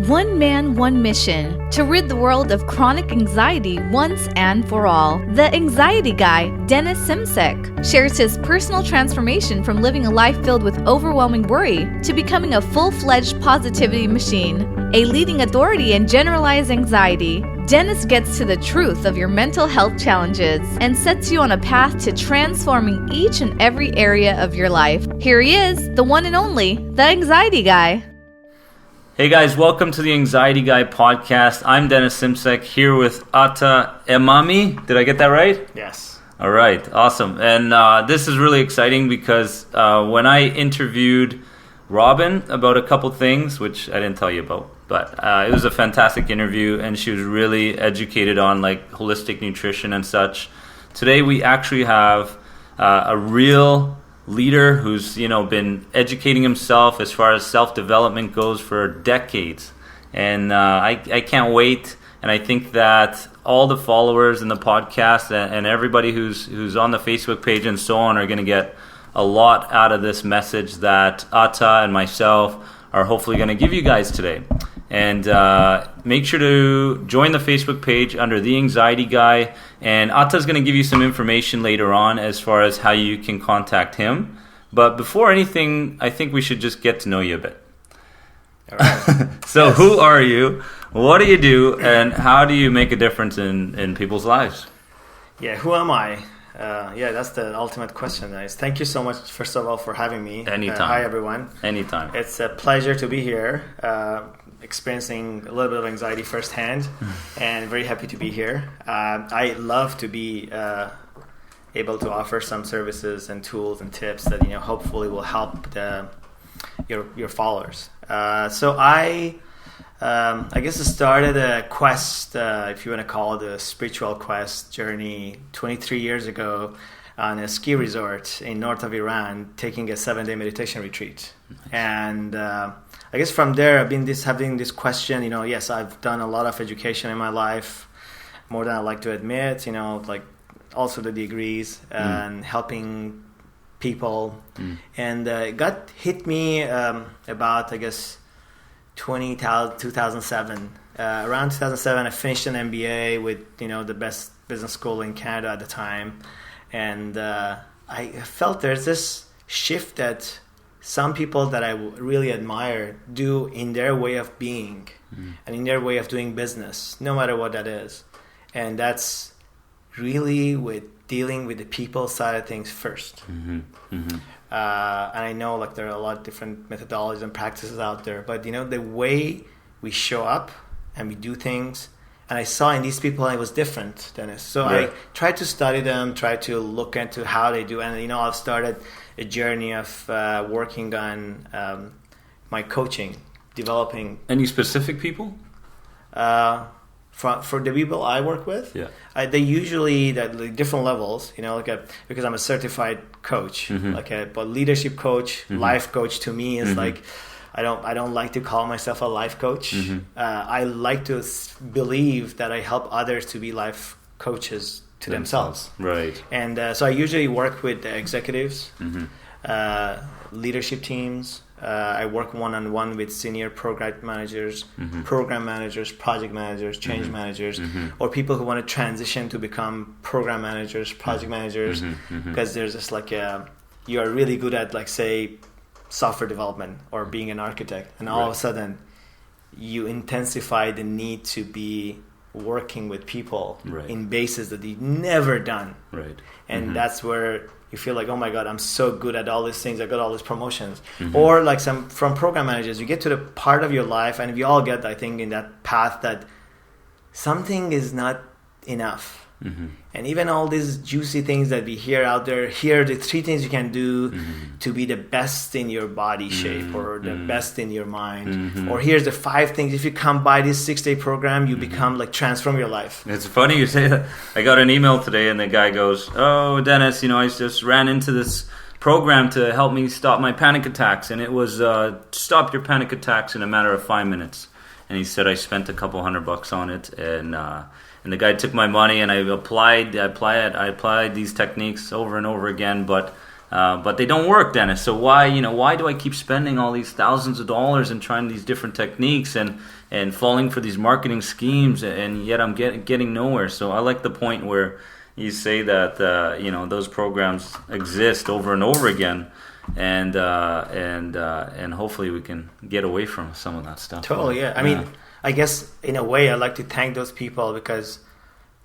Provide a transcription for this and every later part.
One man, one mission, to rid the world of chronic anxiety once and for all. The Anxiety Guy, Dennis Simsek, shares his personal transformation from living a life filled with overwhelming worry to becoming a full-fledged positivity machine, a leading authority in generalized anxiety. Dennis gets to the truth of your mental health challenges and sets you on a path to transforming each and every area of your life. Here he is, the one and only, the Anxiety Guy. Hey guys, welcome to the Anxiety Guy podcast. I'm Dennis Simsek here with Atta Emami. Did I get that right? Yes. All right, awesome. And this is really exciting because when I interviewed Robin about a couple things, which I didn't tell you about, but it was a fantastic interview and she was really educated on like holistic nutrition and such. Today we actually have a real leader who's been educating himself as far as self-development goes for decades, and I can't wait. And I think that all the followers in the podcast and everybody who's on the Facebook page and so on are going to get a lot out of this message that Atta and myself are hopefully going to give you guys today. And make sure to join the Facebook page under The Anxiety Guy. And Atta's going to give you some information later on as far as how you can contact him. But before anything, I think we should just get to know you a bit. All right. So yes. Who are you? What do you do? And how do you make a difference in people's lives? Yeah, who am I? That's the ultimate question, guys. Thank you so much, first of all, for having me. Anytime. Hi, everyone. Anytime. It's a pleasure to be here, experiencing a little bit of anxiety firsthand, and very happy to be here. I love to be able to offer some services and tools and tips that hopefully will help your followers. So I guess I started a quest, if you want to call it a spiritual quest journey, 23 years ago on a ski resort in north of Iran, taking a 7-day meditation retreat. Nice. And I guess from there, I've been having this question. Yes, I've done a lot of education in my life, more than I like to admit. Like also the degrees and helping people. And it hit me about, I guess, 2007. Around 2007, I finished an MBA with the best business school in Canada at the time, and I felt there's this shift that some people that I really admire do in their way of being and in their way of doing business, no matter what that is. And that's really with dealing with the people side of things first. And I know like there are a lot of different methodologies and practices out there, but the way we show up and we do things, and I saw in these people it was different, Dennis. So right. I tried to study them, tried to look into how they do, and I've started a journey of working on my coaching, developing. Any specific people? For the people I work with, they usually like different levels. Because I'm a certified coach, but leadership coach, life coach to me is like I don't like to call myself a life coach. I like to believe that I help others to be life coaches to themselves. Right. And so I usually work with executives, leadership teams. I work one-on-one with senior program managers, project managers, change managers, or people who want to transition to become program managers, project managers, because there's just like you are really good at like say software development or being an architect, and all of a sudden you intensify the need to be working with people in bases that you've never done. Right. And that's where you feel like, oh my God, I'm so good at all these things. I got all these promotions. Or like from program managers, you get to the part of your life, and we all get, I think, in that path that something is not enough. And even all these juicy things that we hear out there, here are the 3 things you can do to be the best in your body shape or the best in your mind. Or here's the 5 things. If you come by this 6-day program, you become like transform your life. It's funny you say that. I got an email today and the guy goes, "Oh, Dennis, I just ran into this program to help me stop my panic attacks. And it was stop your panic attacks in a matter of 5 minutes." And he said, I spent a couple $100 on it, and the guy took my money, and I applied these techniques over and over again. But But they don't work, Dennis. So why do I keep spending all these thousands of dollars and trying these different techniques and falling for these marketing schemes, and yet I'm getting nowhere? So I like the point where you say that those programs exist over and over again, and hopefully we can get away from some of that stuff. Totally, yeah. I mean, I guess in a way I like to thank those people because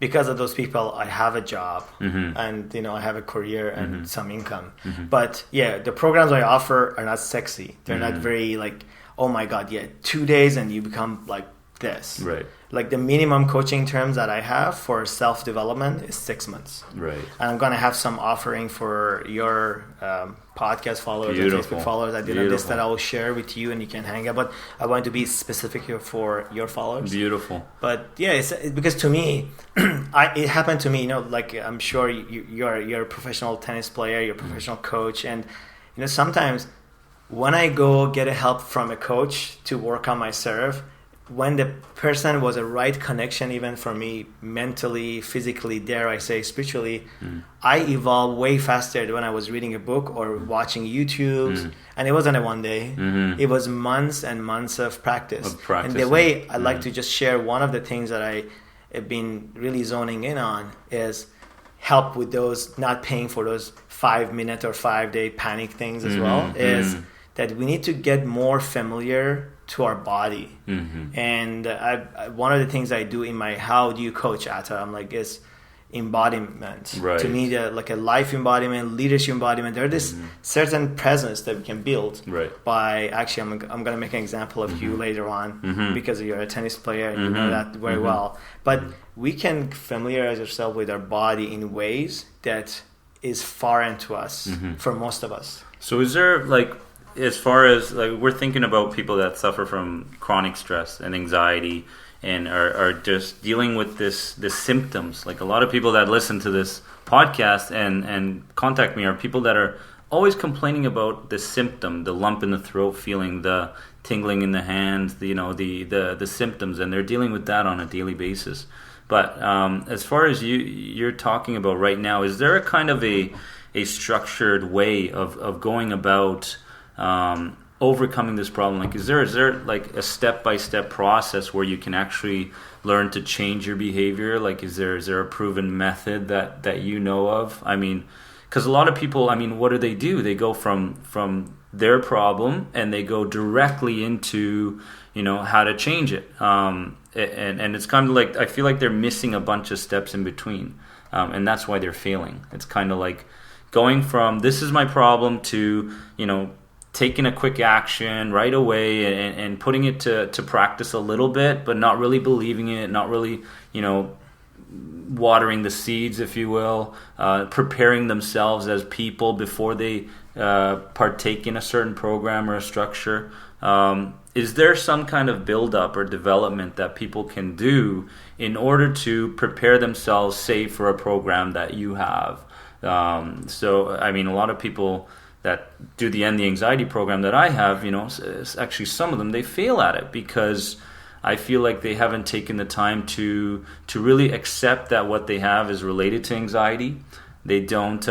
of those people I have a job, and I have a career and some income. But yeah, the programs I offer are not sexy. They're not very like, oh my god, 2 days and you become like this. Right. Like the minimum coaching terms that I have for self-development is 6 months. Right. And I'm going to have some offering for your podcast followers and Facebook followers. I did a list that I will share with you and you can hang out. But I want to be specific here for your followers. Beautiful. But yeah, it's because to me, it happened to me, like I'm sure you're a professional tennis player, you're a professional coach. And, sometimes when I go get a help from a coach to work on my serve, when the person was a right connection, even for me, mentally, physically, dare I say, spiritually, I evolved way faster than when I was reading a book or watching YouTube. And it wasn't a one day. It was months and months of practice. And the way I like to just share one of the things that I have been really zoning in on is help with those, not paying for those 5-minute or 5-day panic things as well, is that we need to get more familiar to our body. And one of the things I do in my how do you coach, Atta, I'm like, is embodiment. Right. To me, like a life embodiment, leadership embodiment, there's this certain presence that we can build by actually, I'm going to make an example of you later on because you're a tennis player and you know that very well. But we can familiarize ourselves with our body in ways that is foreign to us for most of us. So is there as far as we're thinking about people that suffer from chronic stress and anxiety and are just dealing with this symptoms, like a lot of people that listen to this podcast and contact me are people that are always complaining about the symptom, the lump in the throat feeling, the tingling in the hands, the symptoms, and they're dealing with that on a daily basis. But as far as you're talking about right now, is there a kind of a structured way of going about overcoming this problem? Like, is there like a step-by-step process where you can actually learn to change your behavior? Like, is there a proven method that you know of? I mean, because a lot of people, what do? They go from their problem and they go directly into, how to change it. And it's kind of like, I feel like they're missing a bunch of steps in between. And that's why they're failing. It's kind of like going from, this is my problem, to, taking a quick action right away and putting it to practice a little bit, but not really believing it, not really, watering the seeds, if you will, preparing themselves as people before they partake in a certain program or a structure. Is there some kind of build-up or development that people can do in order to prepare themselves, say, for a program that you have? So, a lot of people that do the End the Anxiety program that I have, actually some of them, they fail at it because I feel like they haven't taken the time to really accept that what they have is related to anxiety. They don't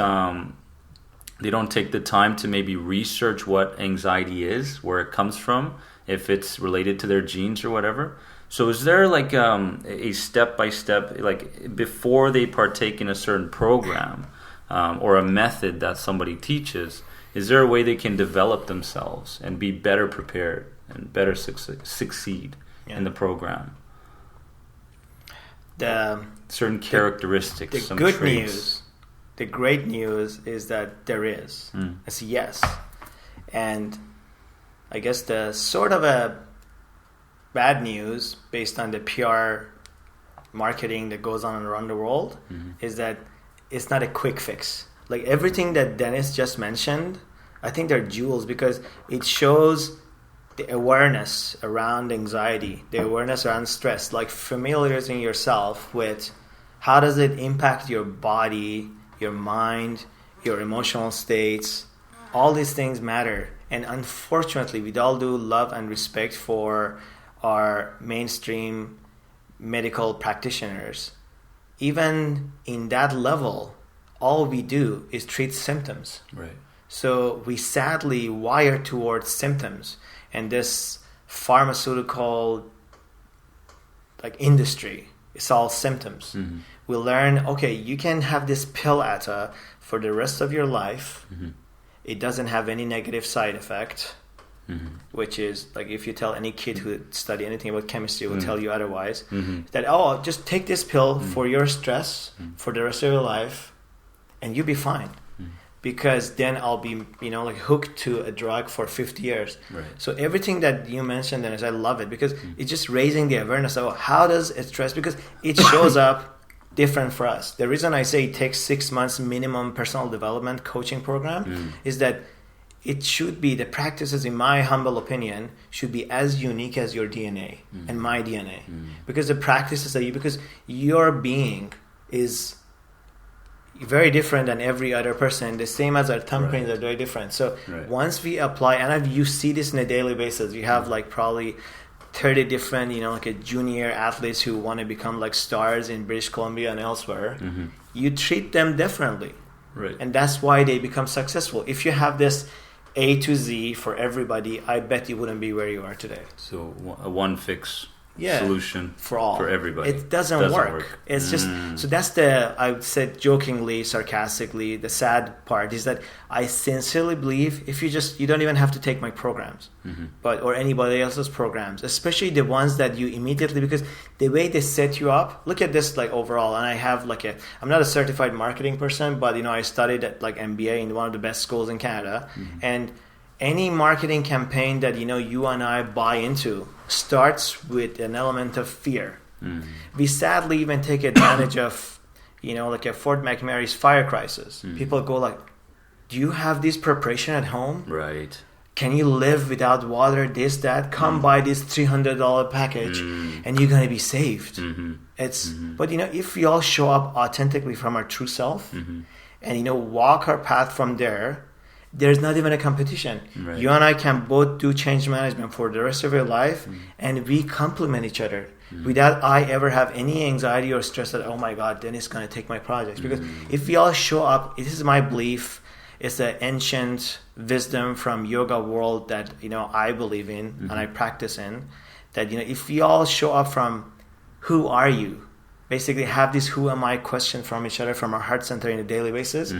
take the time to maybe research what anxiety is, where it comes from, if it's related to their genes or whatever. So is there like a step-by-step, like before they partake in a certain program or a method that somebody teaches, is there a way they can develop themselves and be better prepared and better succeed in the program? Certain characteristics, some good traits. News, the great news is that there is. It's yes. And I guess the sort of a bad news based on the PR marketing that goes on around the world is that it's not a quick fix. Like everything that Dennis just mentioned, I think they're jewels because it shows the awareness around anxiety, the awareness around stress, like familiarizing yourself with how does it impact your body, your mind, your emotional states. All these things matter. And unfortunately, with all due love and respect for our mainstream medical practitioners, even in that level, all we do is treat symptoms. Right. So we sadly wire towards symptoms, and this pharmaceutical like industry, it's all symptoms. Mm-hmm. We learn, okay, you can have this pill, Atta, for the rest of your life. Mm-hmm. It doesn't have any negative side effect, Mm-hmm. which is like if you tell any kid who study anything about chemistry will tell you otherwise, Mm-hmm. that, oh, just take this pill for your stress for the rest of your life and you'll be fine. Because then I'll be, like hooked to a drug for 50 years. Right. So everything that you mentioned, Dennis, I love it because it's just raising the awareness of how does it stress, because it shows up different for us. The reason I say it takes 6 months minimum personal development coaching program is that it should be, the practices, in my humble opinion, should be as unique as your DNA and my DNA. Because the practices that because your being is very different than every other person, the same as our thumbprints are very different. So once we apply, and you see this on a daily basis, you have like probably 30 different, like a junior athletes who want to become like stars in British Columbia and elsewhere. You treat them differently. Right. And that's why they become successful. If you have this A to Z for everybody, I bet you wouldn't be where you are today. So a one fix solution for all, for everybody. It doesn't work. It's just, so that's I said jokingly, sarcastically, the sad part is that I sincerely believe if you don't even have to take my programs, or anybody else's programs, especially the ones that you immediately, because the way they set you up, look at this like overall, and I have I'm not a certified marketing person, but I studied at like MBA in one of the best schools in Canada, and any marketing campaign that you and I buy into starts with an element of fear. We sadly even take advantage of like a Fort McMurray's fire crisis. People go like, do you have this preparation at home? Right. Can you live without water, this, that? Come buy this $300 package and you're going to be saved. But if we all show up authentically from our true self and walk our path from there's not even a competition. Right. You and I can both do change management for the rest of your life, and we complement each other without I ever have any anxiety or stress that, oh my God, then it's going to take my projects. Because if we all show up, this is my belief, it's an ancient wisdom from yoga world that I believe in and I practice in, that if we all show up from who are you, basically have this who am I question from each other, from our heart center on a daily basis,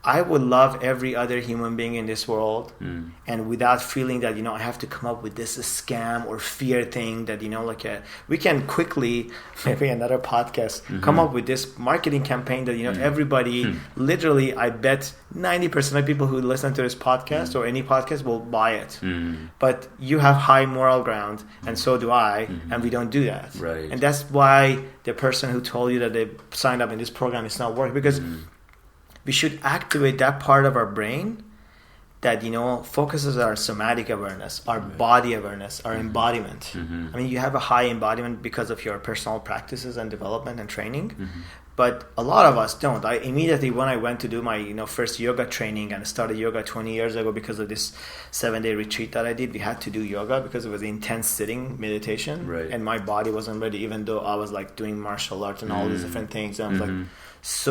I would love every other human being in this world, and without feeling that I have to come up with this scam or fear thing that we can quickly, maybe another podcast, come up with this marketing campaign that everybody literally, I bet 90% of people who listen to this podcast or any podcast will buy it. But you have high moral ground, and so do I, and we don't do that. Right. And that's why the person who told you that they signed up in this program is not working, because we should activate that part of our brain that focuses on our somatic awareness, our body awareness, our embodiment. I mean, you have a high embodiment because of your personal practices and development and training, but a lot of us don't. I immediately, when I went to do my first yoga training and started yoga 20 years ago because of this 7-day retreat that I did, we had to do yoga because it was intense sitting meditation, and my body wasn't ready, even though I was like doing martial arts and all these different things. And I was like,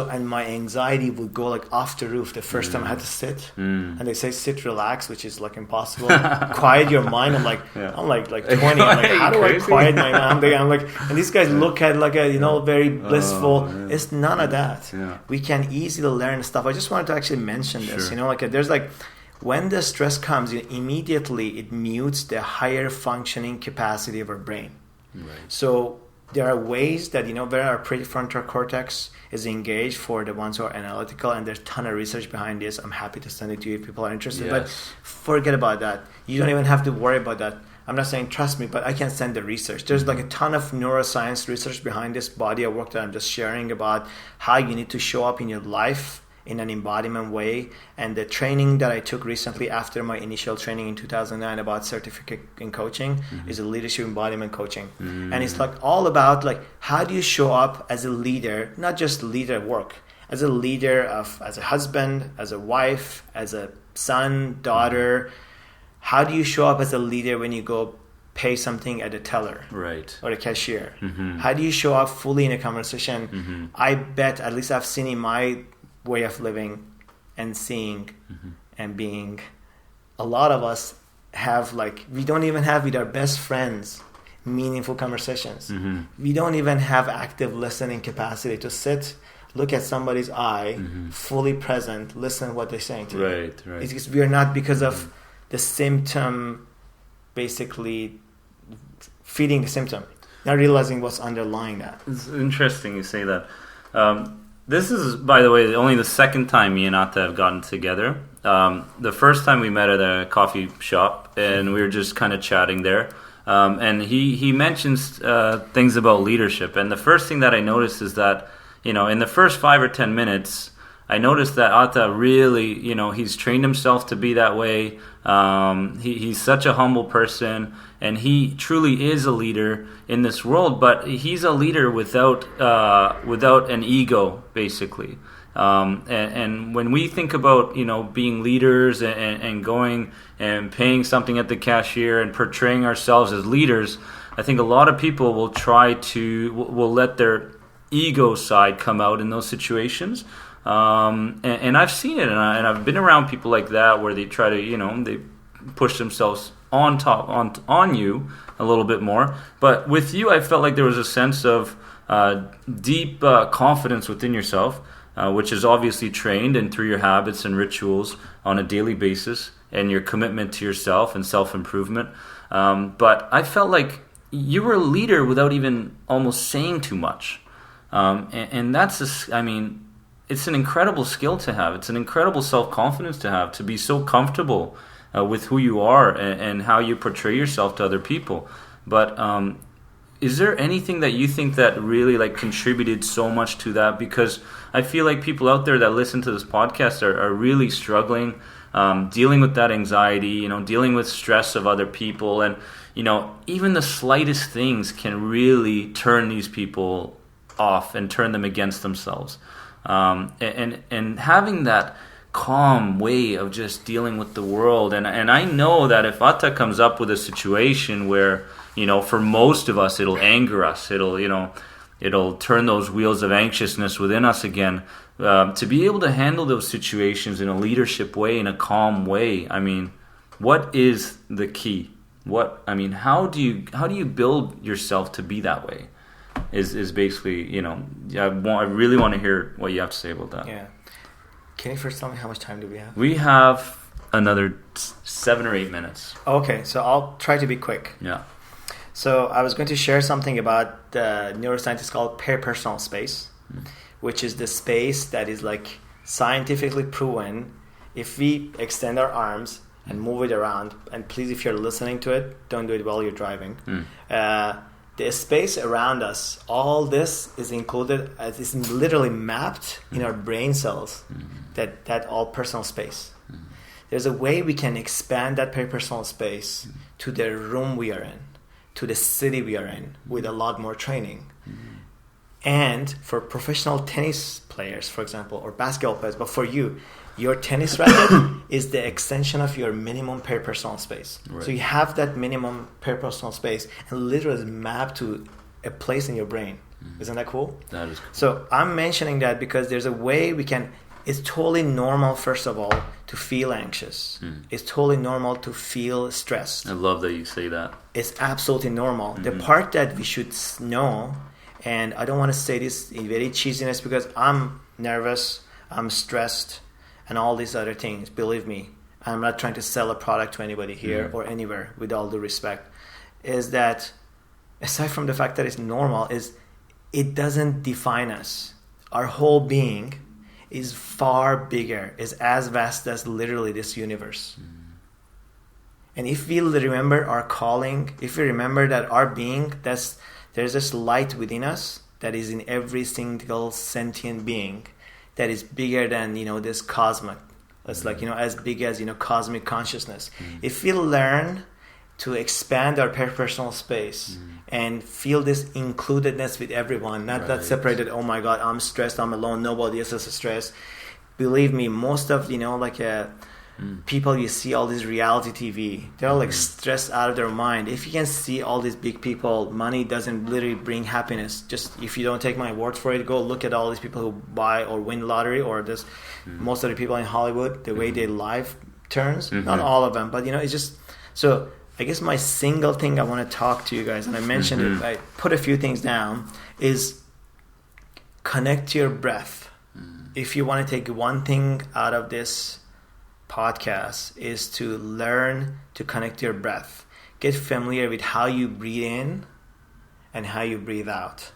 and my anxiety would go like off the roof the first time I had to sit, and they say sit, relax, which is like impossible. Quiet your mind. I'm like 20. I'm like, how do I quiet my mind? I'm like, and these guys look at like a very blissful. It's none of that. We can easily learn stuff. I just wanted to actually mention this. There's like, when the stress comes, immediately it mutes the higher functioning capacity of our brain. Right. So there are ways that where our prefrontal cortex is engaged for the ones who are analytical, and there's a ton of research behind this. I'm happy to send it to you if people are interested. But forget about that. You don't even have to worry about that. I'm not saying trust me, but I can send the research. There's like a ton of neuroscience research behind this body of work that I'm just sharing about how you need to show up in your life in an embodiment way. And the training that I took recently after my initial training in 2009 about certificate in coaching is a leadership embodiment coaching. And it's like all about like, how do you show up as a leader, not just leader at work, as a leader as a husband, as a wife, as a son, daughter. How do you show up as a leader when you go pay something at a teller or a cashier? How do you show up fully in a conversation? I bet, at least I've seen in my way of living and seeing and being. A lot of us have we don't even have with our best friends meaningful conversations. We don't even have active listening capacity to sit, look at somebody's eye, fully present, listen what they're saying to you. Right. It's just, we are not, because of the symptom, basically feeding the symptom, not realizing what's underlying that. It's interesting you say that. This is, by the way, only the second time me and Atta have gotten together. The first time we met at a coffee shop, and we were just kind of chatting there. And he mentions things about leadership. And the first thing that I noticed is that, in the first 5 or 10 minutes, I noticed that Atta really, he's trained himself to be that way. He's such a humble person, and he truly is a leader in this world. But he's a leader without an ego, basically. And when we think about being leaders and going and paying something at the cashier and portraying ourselves as leaders, I think a lot of people will let their ego side come out in those situations. And I've seen it, and I've been around people like that where they try to, they push themselves on you a little bit more. But with you, I felt like there was a sense of deep confidence within yourself, which is obviously trained and through your habits and rituals on a daily basis and your commitment to yourself and self-improvement. But I felt like you were a leader without even almost saying too much. And that's, it's an incredible skill to have. It's an incredible self-confidence to have, to be so comfortable with who you are and how you portray yourself to other people. But is there anything that you think that really contributed so much to that? Because I feel like people out there that listen to this podcast are really struggling, dealing with that anxiety, dealing with stress of other people. And, even the slightest things can really turn these people off and turn them against themselves. And having that calm way of just dealing with the world. And I know that if Atta comes up with a situation where, for most of us, it'll anger us. It'll turn those wheels of anxiousness within us again. To be able to handle those situations in a leadership way, in a calm way. What is the key? How do you build yourself to be that way? Is basically, I really want to hear what you have to say about that. Yeah. Can you first tell me how much time do we have? We have another 7 or 8 minutes. Okay, so I'll try to be quick. Yeah. So I was going to share something about the neuroscientists called peripersonal space, which is the space that is scientifically proven. If we extend our arms and move it around, and please, if you're listening to it, don't do it while you're driving. The space around us, all this is included, it's literally mapped in our brain cells, that all personal space. There's a way we can expand that peripersonal space to the room we are in, to the city we are in, with a lot more training. And for professional tennis players, for example, or basketball players, but for you, your tennis racket is the extension of your minimum peripersonal space. Right. So you have that minimum peripersonal space and literally mapped to a place in your brain. Isn't that cool? That is cool. So I'm mentioning that because there's a way we can, it's totally normal, first of all, to feel anxious. It's totally normal to feel stressed. I love that you say that. It's absolutely normal. The part that we should know, and I don't want to say this in very cheesiness because I'm nervous, I'm stressed, and all these other things. Believe me, I'm not trying to sell a product to anybody here or anywhere, with all due respect, is that aside from the fact that it's normal, is it doesn't define us. Our whole being is far bigger, is as vast as literally this universe. And if we remember our calling, if we remember that our being, there's this light within us that is in every single sentient being, that is bigger than, this cosmic. It's as big as, cosmic consciousness. If we learn to expand our peripersonal space and feel this includedness with everyone, not that separated, oh my God, I'm stressed, I'm alone, nobody else is stressed. Believe me, most of, people you see all this reality TV, they're all like stressed out of their mind. If you can see all these big people, money doesn't literally bring happiness. Just if you don't take my word for it, go look at all these people who buy or win lottery, or this most of the people in Hollywood, the way their life turns. Not all of them, but you know, it's just so. I guess my single thing I want to talk to you guys, and I mentioned it, I put a few things down, is connect to your breath. If you want to take one thing out of this podcast, is to learn to connect to your breath. Get familiar with how you breathe in and how you breathe out.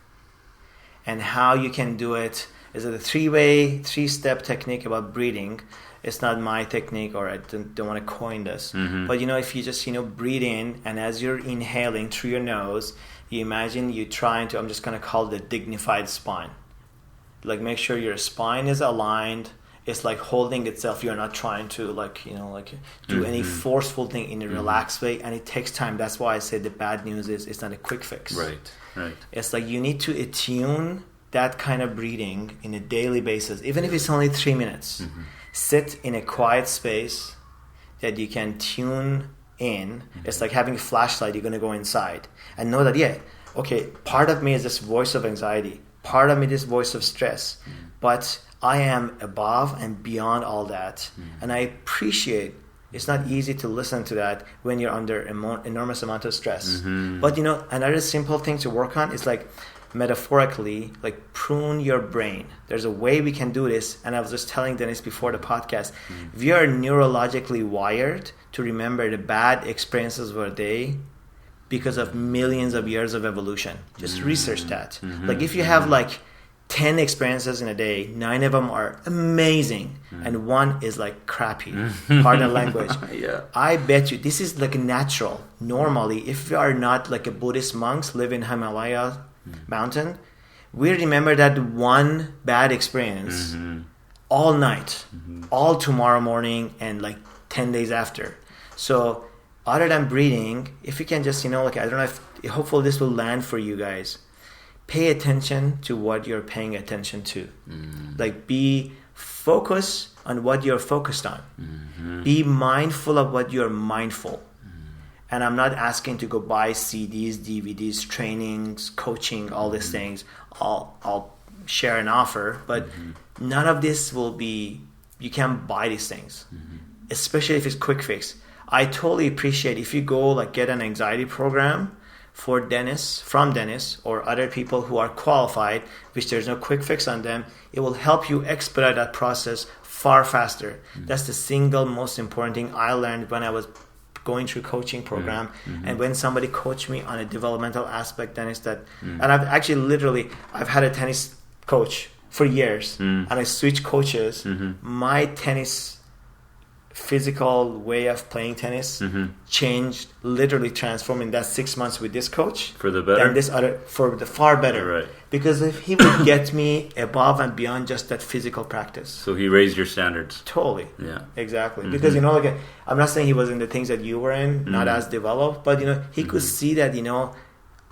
And how you can do it. Is it a three-step technique about breathing? It's not my technique, or I don't want to coin this. But you know, if you just, you know, breathe in, and as you're inhaling through your nose, you imagine you trying to, I'm just going to call it a dignified spine. Like, make sure your spine is aligned. It's like holding itself. You're not trying to, like, you know, like do any forceful thing in a relaxed way, and it takes time. That's why I said the bad news is it's not a quick fix. Right. It's like you need to attune that kind of breathing in a daily basis, even if it's only 3 minutes. Sit in a quiet space that you can tune in. It's like having a flashlight. You're going to go inside and know that, yeah, okay, part of me is this voice of anxiety. Part of me is this voice of stress. But I am above and beyond all that. And I appreciate it's not easy to listen to that when you're under enormous amount of stress. But, you know, another simple thing to work on is like, metaphorically, like prune your brain. There's a way we can do this, and I was just telling Dennis before the podcast, we are neurologically wired to remember the bad experiences of our day because of millions of years of evolution. Just research that. Like, if you have like 10 experiences in a day, 9 of them are amazing and 1 is like crappy. Pardon the language. I bet you this is like natural. Normally, if we are not like a Buddhist monks live in Himalaya mountain, we remember that one bad experience all night, all tomorrow morning, and like 10 days after. So other than breathing, if you can just, you know, like, I don't know if, hopefully this will land for you guys. Pay attention to what you're paying attention to. Like, be focused on what you're focused on. Be mindful of what you're mindful. And I'm not asking to go buy CDs, DVDs, trainings, coaching, all these things. I'll share an offer, but none of this will be, you can't buy these things, especially if it's quick fix. I totally appreciate if you go like get an anxiety program from Dennis or other people who are qualified, which there's no quick fix on them, it will help you expedite that process far faster. That's the single most important thing I learned when I was going through coaching program, and when somebody coached me on a developmental aspect, Dennis, that, and I've had a tennis coach for years, and I switched coaches. My tennis physical way of playing tennis changed, literally transformed in that 6 months with this coach for the better, and this other for the far better, right? Because if he would get me above and beyond just that physical practice, so he raised your standards. Totally, yeah, exactly. Because, you know, like, I'm not saying he was in the things that you were in, not as developed, but, you know, he could see that, you know,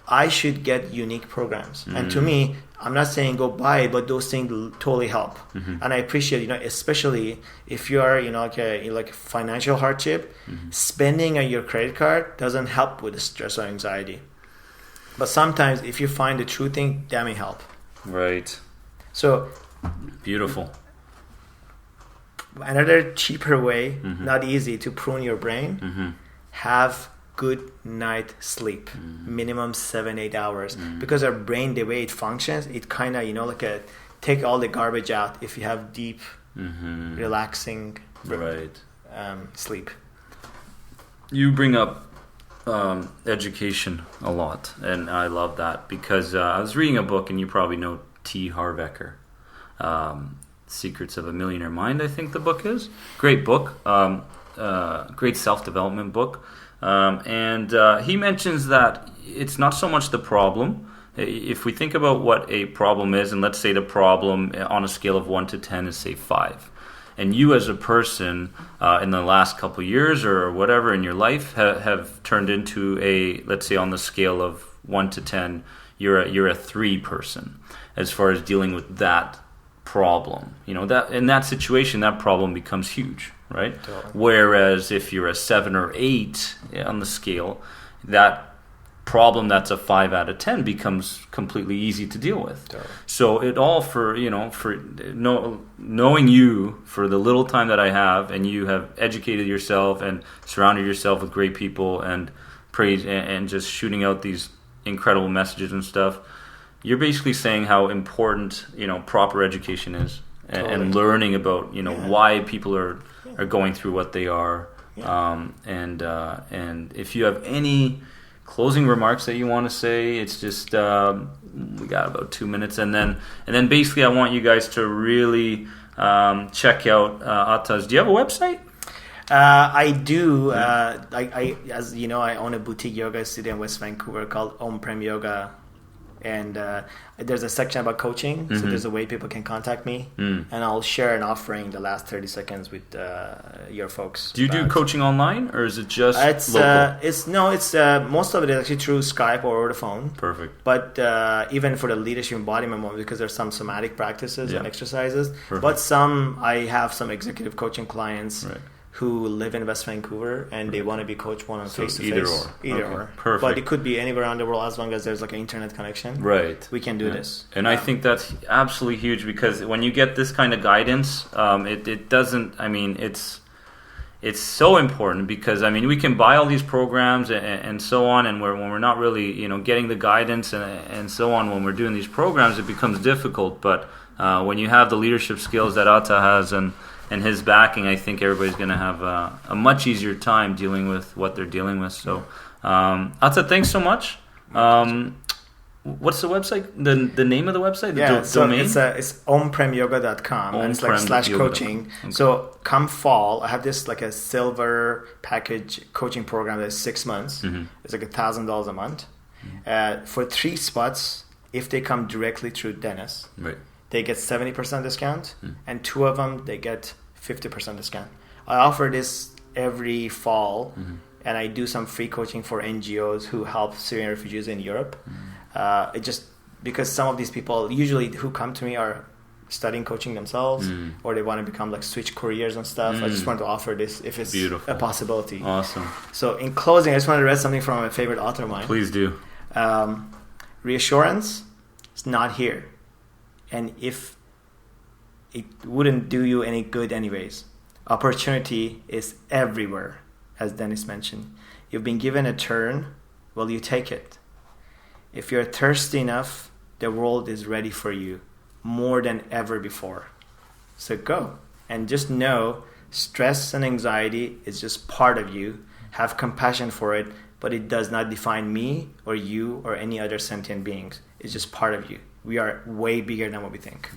I should get unique programs, and to me, I'm not saying go buy it, but those things totally help. And I appreciate, you know, especially if you are, you know, like financial hardship, spending on your credit card doesn't help with the stress or anxiety. But sometimes if you find the true thing, that may help. Right. So beautiful. Another cheaper way, not easy, to prune your brain, have good night sleep, minimum 7-8 hours, because our brain, the way it functions, it kind of, you know, like take all the garbage out if you have deep, relaxing sleep. You bring up education a lot, and I love that because I was reading a book, and you probably know T. Harv Eker, Secrets of a Millionaire Mind, I think the book is. Great book, great self-development book. And he mentions that it's not so much the problem. If we think about what a problem is, and let's say the problem on a scale of 1 to 10 is, say, 5, and you as a person in the last couple of years or whatever in your life have turned into a, let's say on the scale of 1 to 10, you're a 3 person as far as dealing with that problem. You know, that in that situation, that problem becomes huge. right? Totally. Whereas if you're a 7 or 8 on the scale, that problem that's a 5 out of 10 becomes completely easy to deal with. Totally. So it all knowing you for the little time that I have, and you have educated yourself and surrounded yourself with great people and praise and just shooting out these incredible messages and stuff. You're basically saying how important proper education is, and learning about why people are going through what they are. Yeah. And if you have any closing remarks that you want to say, it's just we got about 2 minutes, and then basically I want you guys to really check out Atta's. Do you have a website? I do. I as you know, I own a boutique yoga studio in West Vancouver called Om Prem Yoga, and there's a section about coaching. So there's a way people can contact me, and I'll share an offering the last 30 seconds with your folks. Do you do coaching online, or is it just local? It's Most of it is actually through Skype or over the phone. Perfect. But even for the leadership embodiment one, because there's some somatic practices and exercises. Perfect. But I have some executive coaching clients. Right. Who live in West Vancouver and they want to be coached one-on-one face-to-face. Either or. Perfect. But it could be anywhere around the world as long as there's like an internet connection. Right. We can do this. And I think that's absolutely huge, because when you get this kind of guidance, it doesn't, it's so important, because we can buy all these programs and so on, and when we're not really getting the guidance and so on, when we're doing these programs, it becomes difficult. But when you have the leadership skills that Atta has and his backing, I think everybody's going to have a much easier time dealing with what they're dealing with. So, Atta, thanks so much. What's the website? The name of the website? The domain? It's ompremyoga.com, and it's like /coaching. Okay. So come fall, I have this like a silver package coaching program that's 6 months. It's like $1,000 a month. For 3 spots, if they come directly through Dennis. Right. They get 70% discount, and 2 of them, they get 50% discount. I offer this every fall, and I do some free coaching for NGOs who help Syrian refugees in Europe. It just, because some of these people usually who come to me are studying coaching themselves, or they want to become like switch careers and stuff. I just want to offer this if it's a possibility. Awesome. So in closing, I just want to read something from my favorite author of mine. Please do. Reassurance is not here. And if it wouldn't do you any good anyways. Opportunity is everywhere, as Dennis mentioned. You've been given a turn, well, you take it. If you're thirsty enough, the world is ready for you more than ever before. So go. And just know, stress and anxiety is just part of you. Have compassion for it, but it does not define me or you or any other sentient beings. It's just part of you. We are way bigger than what we think.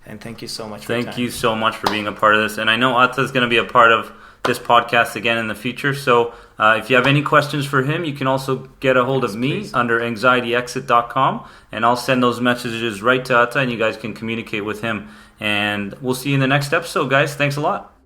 And thank you so much for your time. Thank you so much for being a part of this. And I know Atta is going to be a part of this podcast again in the future. So if you have any questions for him, you can also get a hold of me under anxietyexit.com. And I'll send those messages right to Atta, and you guys can communicate with him. And we'll see you in the next episode, guys. Thanks a lot.